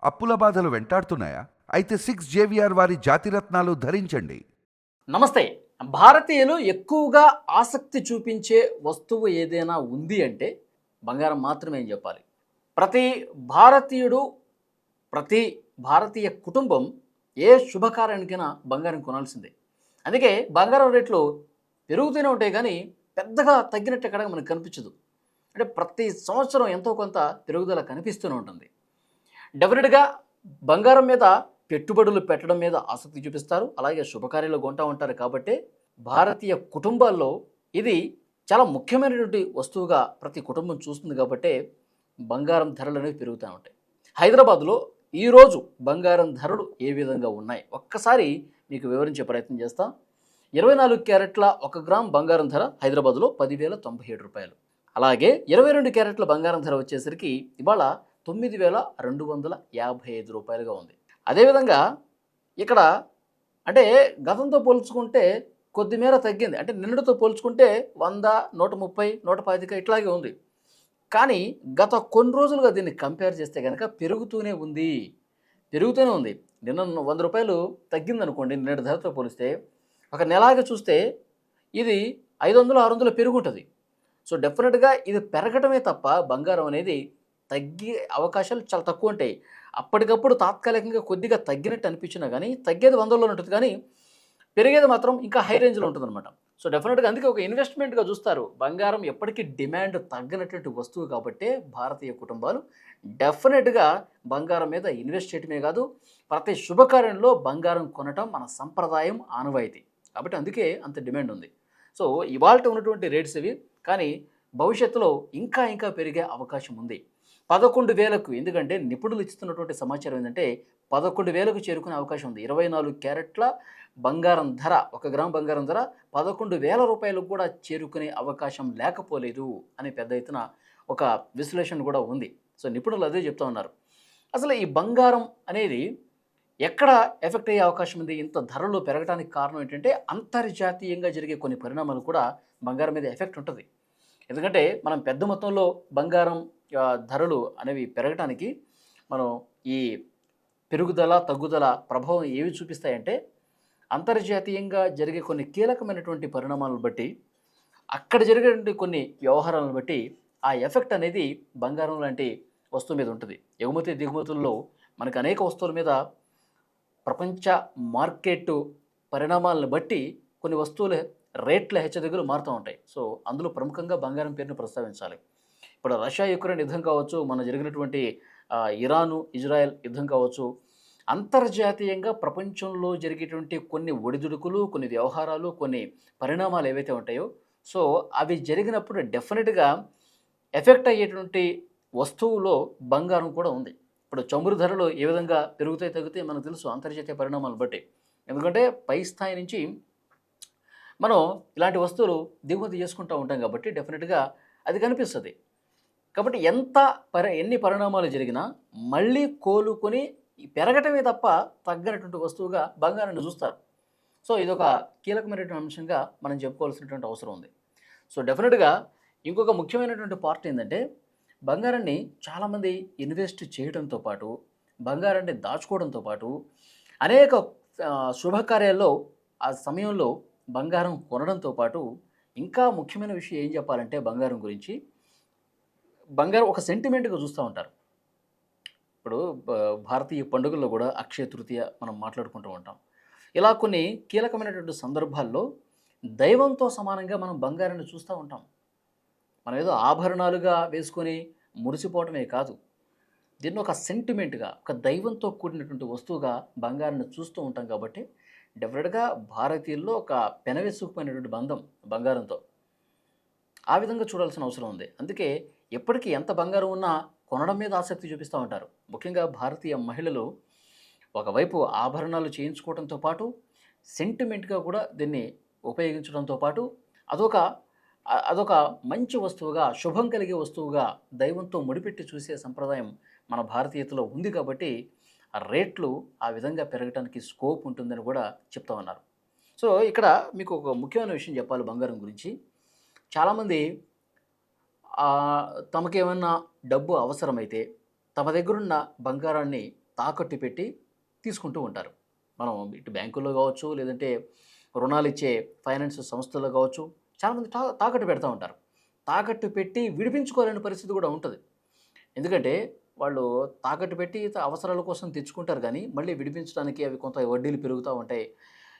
అప్పుల బాధలు వెంటాడుతున్నాయా? అయితే 6 జేవిఆర్ వారి జాతిరత్నాలు ధరించండి. నమస్తే. భారతీయులు ఎక్కువగా ఆసక్తి చూపించే వస్తువు ఏదైనా ఉంది అంటే బంగారం మాత్రమే అని చెప్పాలి. ప్రతి భారతీయుడు, ప్రతి భారతీయ కుటుంబం ఏ శుభకార్యానికైనా బంగారం కొనాల్సిందే. అందుకే బంగారం రేట్లు పెరుగుతూనే ఉంటాయి కానీ పెద్దగా తగ్గినట్టు ఎక్కడ మనకు కనిపించదు. అంటే ప్రతి సంవత్సరం ఎంతో కొంత పెరుగుదల కనిపిస్తూనే ఉంటుంది. డెఫినెట్‌గా బంగారం మీద పెట్టుబడులు పెట్టడం మీద ఆసక్తి చూపిస్తారు. అలాగే శుభకార్యాలు కొంటా ఉంటారు కాబట్టే, భారతీయ కుటుంబాల్లో ఇది చాలా ముఖ్యమైనటువంటి వస్తువుగా ప్రతి కుటుంబం చూస్తుంది కాబట్టే, బంగారం ధరలనేవి పెరుగుతా ఉంటాయి. హైదరాబాద్‌లో ఈరోజు బంగారం ధరలు ఏ విధంగా ఉన్నాయి? ఒక్కసారి మీకు వివరించే ప్రయత్నం చేస్తా. 24 క్యారెట్ల 1 గ్రామ్ బంగారం ధర హైదరాబాద్‌లో రూ. 10,097. అలాగే 22 క్యారెట్ల బంగారం ధర వచ్చేసరికి ఇవాళ రూ. 9,255గా ఉంది. అదేవిధంగా ఇక్కడ అంటే గతంతో పోల్చుకుంటే కొద్దిమేర తగ్గింది. అంటే నిన్నటితో పోల్చుకుంటే 100, 130, 125 ఇట్లాగే ఉంది. కానీ గత కొన్ని రోజులుగా దీన్ని కంపేర్ చేస్తే గనక పెరుగుతూనే ఉంది. పెరుగుతూనే ఉంది. నిన్న రూ. 100 తగ్గిందనుకోండి నిన్నటి ధరతో పోలిస్తే, ఒక నెలాగా చూస్తే ఇది 500, 600 పెరుగుంటది. సో డెఫినెట్‌గా ఇది పెరగటమే తప్ప బంగారం అనేది తగ్గే అవకాశాలు చాలా తక్కువ ఉంటాయి. అప్పటికప్పుడు తాత్కాలికంగా కొద్దిగా తగ్గినట్టు అనిపించినా గానీ, తగ్గేది 100లోనే ఉంటుంది కానీ, పెరిగేది మాత్రం ఇంకా హై రేంజ్‌లో ఉంటుందన్నమాట. సో డెఫినెట్‌గా అందుకే ఒక ఇన్వెస్ట్‌మెంట్‌గా చూస్తారు. బంగారం ఎప్పటికీ డిమాండ్ తగ్గనటువంటి వస్తువు కాబట్టే భారతీయ కుటుంబాలు డెఫినెట్‌గా బంగారం మీద ఇన్వెస్ట్ చేయటమే కాదు, ప్రతి శుభకార్యంలో బంగారం కొనటం మన సంప్రదాయం, ఆనవాయితీ. కాబట్టి అందుకే అంత డిమాండ్ ఉంది. సో ఇవాల్ట ఉన్నటువంటి రేట్స్ ఇవి. కానీ భవిష్యత్తులో ఇంకా ఇంకా పెరిగే అవకాశం ఉంది. 11,000కు ఎందుకంటే నిపుణులు ఇస్తున్నటువంటి సమాచారం ఏంటంటే 11,000కు చేరుకునే అవకాశం ఉంది. 24 క్యారెట్ల బంగారం ధర 1 గ్రామ్ బంగారం ధర రూ. 11,000 కూడా చేరుకునే అవకాశం లేకపోలేదు అని పెద్ద ఎత్తున ఒక విశ్లేషణ కూడా ఉంది. సో నిపుణులు అదే చెప్తా ఉన్నారు. అసలు ఈ బంగారం అనేది ఎక్కడ ఎఫెక్ట్ అయ్యే అవకాశం ఉంది? ఇంత ధరలు పెరగడానికి కారణం ఏంటంటే అంతర్జాతీయంగా జరిగే కొన్ని పరిణామాలు కూడా బంగారం మీద ఎఫెక్ట్ ఉంటది. ఎందుకంటే మనం పెద్ద మొత్తంలో బంగారం ధరలు అనేవి పెరగటానికి మనం ఈ పెరుగుదల, తగ్గుదల ప్రభావం ఏవి చూపిస్తాయంటే అంతర్జాతీయంగా జరిగే కొన్ని కీలకమైనటువంటి పరిణామాలను బట్టి, అక్కడ జరిగేటువంటి కొన్ని వ్యవహారాలను బట్టి ఆ ఎఫెక్ట్ అనేది బంగారం లాంటి వస్తువు మీద ఉంటుంది. ఎగుమతి, దిగుమతుల్లో మనకు అనేక వస్తువుల మీద ప్రపంచ మార్కెట్ పరిణామాలను బట్టి కొన్ని వస్తువుల రేట్ల హెచ్చుతగ్గులు మారుతూ ఉంటాయి. సో అందులో ప్రముఖంగా బంగారం పేరును ప్రస్తావించాలి. ఇప్పుడు రష్యా, యుక్రెయిన్ యుద్ధం కావచ్చు, మన జరిగినటువంటి ఇరాను, ఇజ్రాయెల్ యుద్ధం కావచ్చు, అంతర్జాతీయంగా ప్రపంచంలో జరిగేటువంటి కొన్ని ఒడిదుడుకులు, కొన్ని వ్యవహారాలు, కొన్ని పరిణామాలు ఏవైతే ఉంటాయో, సో అవి జరిగినప్పుడు డెఫినెట్‌గా ఎఫెక్ట్ అయ్యేటువంటి వస్తువులో బంగారం కూడా ఉంది. ఇప్పుడు చమురు ధరలు ఏ విధంగా పెరుగుతాయి, తగ్గుతాయి మనకు తెలుసు అంతర్జాతీయ పరిణామాలను బట్టి. ఎందుకంటే పై స్థాయి నుంచి మనం ఇలాంటి వస్తువులు దిగుమతి చేసుకుంటూ ఉంటాం కాబట్టి డెఫినెట్‌గా అది కనిపిస్తది. కాబట్టి ఎన్ని పరిణామాలు జరిగినా మళ్ళీ కోలుకొని పెరగటమే తప్ప తగ్గనటువంటి వస్తువుగా బంగారాన్ని చూస్తారు. సో ఇదొక కీలకమైనటువంటి అంశంగా మనం చెప్పుకోవాల్సినటువంటి అవసరం ఉంది. సో డెఫినెట్‌గా ఇంకొక ముఖ్యమైనటువంటి పార్ట్ ఏందంటే బంగారాన్ని చాలామంది ఇన్వెస్ట్ చేయడంతో పాటు, బంగారాన్ని దాచుకోవడంతో పాటు అనేక శుభకార్యాల్లో ఆ సమయంలో బంగారం కొనడంతో పాటు ఇంకా ముఖ్యమైన విషయం ఏం చెప్పాలంటే బంగారం గురించి, బంగారం ఒక సెంటిమెంట్‌గా చూస్తూ ఉంటారు. ఇప్పుడు భారతీయ పండుగల్లో కూడా అక్షయ తృతీయ మనం మాట్లాడుకుంటూ ఉంటాం. ఇలా కొన్ని కీలకమైనటువంటి సందర్భాల్లో దైవంతో సమానంగా మనం బంగారాన్ని చూస్తూ ఉంటాం. మనం ఏదో ఆభరణాలుగా వేసుకొని మురిసిపోవటమే కాదు. దీన్ని ఒక సెంటిమెంట్‌గా, ఒక దైవంతో కూడినటువంటి వస్తువుగా బంగారాన్ని చూస్తూ ఉంటాం కాబట్టి డెఫినెట్‌గా భారతీయుల్లో ఒక పెనవేసుకుపోయినటువంటి బంధం బంగారంతో. ఆ విధంగా చూడాల్సిన అవసరం ఉంది. అందుకే ఎప్పటికీ ఎంత బంగారం ఉన్నా కొనడం మీద ఆసక్తి చూపిస్తూ ఉంటారు. ముఖ్యంగా భారతీయ మహిళలు ఒకవైపు ఆభరణాలు చేయించుకోవడంతో పాటు సెంటిమెంట్‌గా కూడా దీన్ని ఉపయోగించడంతో పాటు అదొక అదొక మంచి వస్తువుగా, శుభం కలిగే వస్తువుగా దైవంతో ముడిపెట్టి చూసే సంప్రదాయం మన భారతీయతలో ఉంది కాబట్టి ఆ రేట్లు ఆ విధంగా పెరగటానికి స్కోప్ ఉంటుందని కూడా చెప్తా ఉన్నారు. సో ఇక్కడ మీకు ఒక ముఖ్యమైన విషయం చెప్పాలి బంగారం గురించి. చాలామంది తమకేమన్నా డబ్బు అవసరమైతే తమ దగ్గరున్న బంగారాన్ని తాకట్టు పెట్టి తీసుకుంటూ ఉంటారు. మనం ఇటు బ్యాంకుల్లో కావచ్చు, లేదంటే రుణాలు ఇచ్చే ఫైనాన్స్ సంస్థల్లో కావచ్చు, చాలామంది తాకట్టు పెడతా ఉంటారు. తాకట్టు పెట్టి విడిపించుకోలేని పరిస్థితి కూడా ఉంటుంది. ఎందుకంటే వాళ్ళు తాకట్టు పెట్టి అవసరాల కోసం తెచ్చుకుంటారు కానీ, మళ్ళీ విడిపించడానికి అవి కొంత వడ్డీలు పెరుగుతూ ఉంటాయి.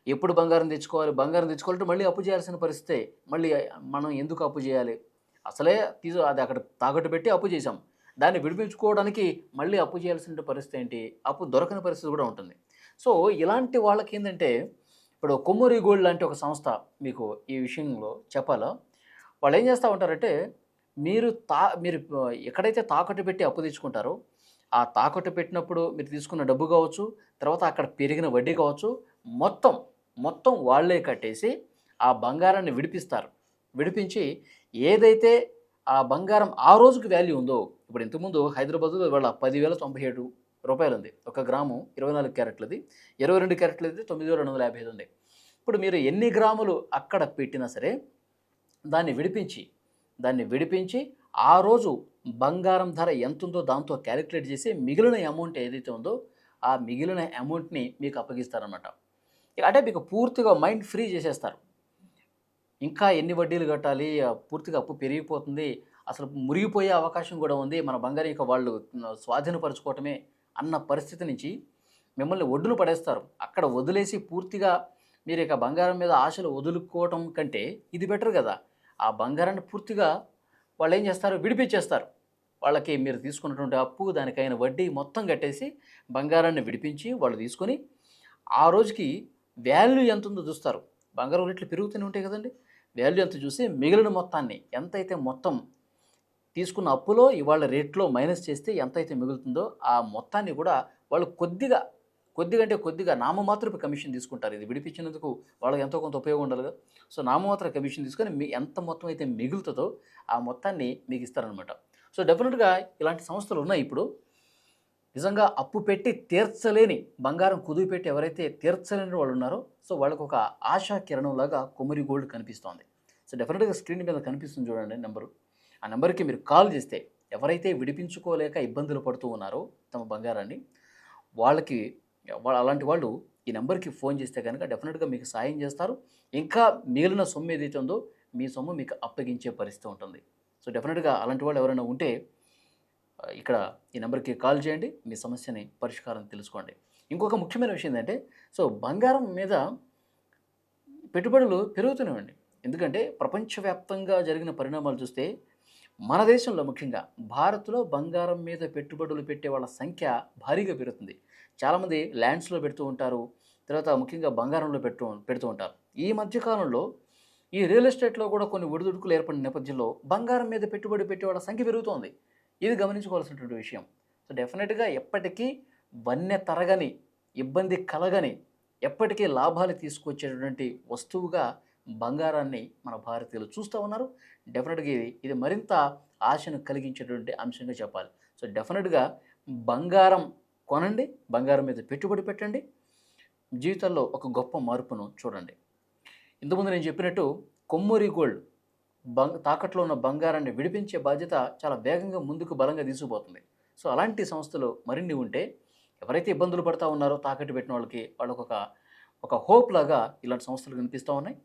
ఎప్పుడు బంగారం తెచ్చుకోవాలి, బంగారం తెచ్చుకోవాలంటే మళ్ళీ అప్పు చేయాల్సిన పరిస్థితే. మళ్ళీ మనం ఎందుకు అప్పు చేయాలి? అసలే అది అక్కడ తాకట్టు పెట్టి అప్పు చేశాం. దాన్ని విడిపించుకోవడానికి మళ్ళీ అప్పు చేయాల్సిన పరిస్థితి ఏంటి? అప్పు దొరకని పరిస్థితి కూడా ఉంటుంది. సో, ఇలాంటి వాళ్ళకేందంటే, ఇప్పుడు కొమ్మూరి గోల్డ్ లాంటి ఒక సంస్థ మీకు ఈ విషయంలో చెప్పాలా? వాళ్ళేం చేస్తా ఉంటారంటే, మీరు ఎక్కడైతే తాకట్టు పెట్టి అప్పు తెచ్చుకుంటారో, ఆ తాకట్టు పెట్టినప్పుడు మీరు తీసుకున్న డబ్బు కావచ్చు, తర్వాత అక్కడ పెరిగిన వడ్డీ కావచ్చు, మొత్తం, మొత్తం వాళ్ళే కట్టేసి ఆ బంగారాన్ని విడిపిస్తారు. విడిపించి ఏదైతే ఆ బంగారం ఆ రోజుకి వాల్యూ ఉందో, ఇప్పుడు ఇంతకుముందు హైదరాబాద్‌లో ఇవాళ రూ. 10,097 ఉంది. ఒక గ్రాము 24 క్యారెట్లది. 22 క్యారెట్లది 9,255 ఉంది. ఇప్పుడు మీరు ఎన్ని గ్రాములు అక్కడ పెట్టినా సరే, దాన్ని విడిపించి ఆ రోజు బంగారం ధర ఎంతుందో దాంతో క్యాలిక్యులేట్ చేసి మిగిలిన అమౌంట్ ఏదైతే ఉందో, ఆ మిగిలిన అమౌంట్‌ని మీకు అప్పగిస్తారనమాట. అంటే మీకు పూర్తిగా మైండ్ ఫ్రీ చేసేస్తారు. ఇంకా ఎన్ని వడ్డీలు కట్టాలి? పూర్తిగా అప్పు పెరిగిపోతుంది. అసలు మురిగిపోయే అవకాశం కూడా ఉంది. మన బంగారం ఇక వాళ్ళు స్వాధీనపరుచుకోవటమే అన్న పరిస్థితి నుంచి మిమ్మల్ని ఒడ్డున పడేస్తారు. అక్కడ వదిలేసి పూర్తిగా మీరు ఇక బంగారం మీద ఆశలు వదులుకోవటం కంటే ఇది బెటర్ కదా! ఆ బంగారాన్ని పూర్తిగా వాళ్ళేం చేస్తారు? విడిపించేస్తారు. వాళ్ళకి మీరు తీసుకున్నటువంటి అప్పు, దానికైన వడ్డీ మొత్తం కట్టేసి బంగారాన్ని విడిపించి వాళ్ళు తీసుకొని, ఆ రోజుకి వాల్యూ ఎంతుందో చూస్తారు. బంగారం రేట్లు పెరుగుతూనే ఉంటాయి కదండీ! వాల్యూ ఎంత చూసి మిగిలిన మొత్తాన్ని ఎంతైతే మొత్తం తీసుకున్న అప్పులో ఇవాళ రేట్లో మైనస్ చేస్తే ఎంతైతే మిగులుతుందో ఆ మొత్తాన్ని కూడా వాళ్ళు కొద్దిగా నామమాత్రపు కమిషన్ తీసుకుంటారు. ఇది విడిపించినందుకు వాళ్ళకి ఎంతో కొంత ఉపయోగం ఉండాలి కదా! సో, నామమాత్ర కమిషన్ తీసుకొని ఎంత మొత్తం అయితే మిగులుతుందో ఆ మొత్తాన్ని మీకు ఇస్తారనమాట. సో, డెఫినెట్‌గా ఇలాంటి సంస్థలు ఉన్నాయి ఇప్పుడు. నిజంగా అప్పు పెట్టి తీర్చలేని, బంగారం కుదువ పెట్టి ఎవరైతే తీర్చలేని వాళ్ళు ఉన్నారో, సో, వాళ్ళకొక ఆశా కిరణంలాగా కొమ్మరి గోల్డ్ కనిపిస్తోంది. సో, డెఫినెట్‌గా స్క్రీన్ మీద కనిపిస్తుంది చూడండి నెంబరు. ఆ నెంబర్‌కి మీరు కాల్ చేస్తే ఎవరైతే విడిపించుకోలేక ఇబ్బందులు పడుతూ ఉన్నారో తమ బంగారాన్ని, వాళ్ళకి అలాంటి వాళ్ళు ఈ నెంబర్‌కి ఫోన్ చేస్తే గనుక డెఫినెట్‌గా మీకు సాయం చేస్తారు. ఇంకా మిగిలిన సొమ్ము ఏదైతే ఉందో, మీ సొమ్ము మీకు అప్పగించే పరిస్థితి ఉంటుంది. సో, డెఫినెట్‌గా అలాంటి వాళ్ళు ఎవరైనా ఉంటే ఇక్కడ ఈ నెంబర్‌కి కాల్ చేయండి. మీ సమస్యని పరిష్కారం తెలుసుకోండి. ఇంకొక ముఖ్యమైన విషయం ఏంటంటే, సో, బంగారం మీద పెట్టుబడులు పెరుగుతున్నాయండి. ఎందుకంటే ప్రపంచవ్యాప్తంగా జరిగిన పరిణామాలు చూస్తే, మన దేశంలో ముఖ్యంగా భారత్‌లో బంగారం మీద పెట్టుబడులు పెట్టే వాళ్ళ సంఖ్య భారీగా పెరుగుతుంది. చాలామంది ల్యాండ్స్‌లో పెడుతూ ఉంటారు. తర్వాత ముఖ్యంగా బంగారంలో పెడుతూ ఉంటారు. ఈ మధ్య కాలంలో ఈ రియల్ ఎస్టేట్‌లో కూడా కొన్ని ఒడిదుడుకులు ఏర్పడిన నేపథ్యంలో బంగారం మీద పెట్టుబడి పెట్టే వాళ్ళ సంఖ్య పెరుగుతోంది. ఇది గమనించుకోవాల్సినటువంటి విషయం. సో, డెఫినెట్‌గా ఎప్పటికీ వన్నె తరగని, ఇబ్బంది కలగని, ఎప్పటికీ లాభాలు తీసుకొచ్చేటటువంటి వస్తువుగా బంగారాన్ని మన భారతీయులు చూస్తూ ఉన్నారు. డెఫినెట్‌గా ఇది మరింత ఆశను కలిగించేటువంటి అంశంగా చెప్పాలి. సో, డెఫినెట్‌గా బంగారం కొనండి, బంగారం మీద పెట్టుబడి పెట్టండి. జీవితంలో ఒక గొప్ప మార్పును చూడండి. ఇంతకుముందు నేను చెప్పినట్టు కొమ్మూరి గోల్డ్ తాకట్లో ఉన్న బంగారాన్ని విడిపించే బాధ్యత చాలా వేగంగా ముందుకు బలంగా తీసుకుపోతుంది. సో, అలాంటి సంస్థలు మరిన్ని ఉంటే ఎవరైతే ఇబ్బందులు పడతా ఉన్నారో తాకట్టు పెట్టిన వాళ్ళకి ఒక హోప్ లాగా ఇలాంటి సంస్థలు కనిపిస్తూ ఉన్నాయి.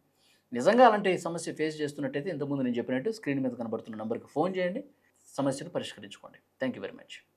నిజంగా అలాంటి సమస్య ఫేస్ చేస్తున్నట్టయితే ఇంతకుముందు నేను చెప్పినట్టు స్క్రీన్ మీద కనబడుతున్న నంబర్‌కి ఫోన్ చేయండి. సమస్యను పరిష్కరించుకోండి. Thank you very much.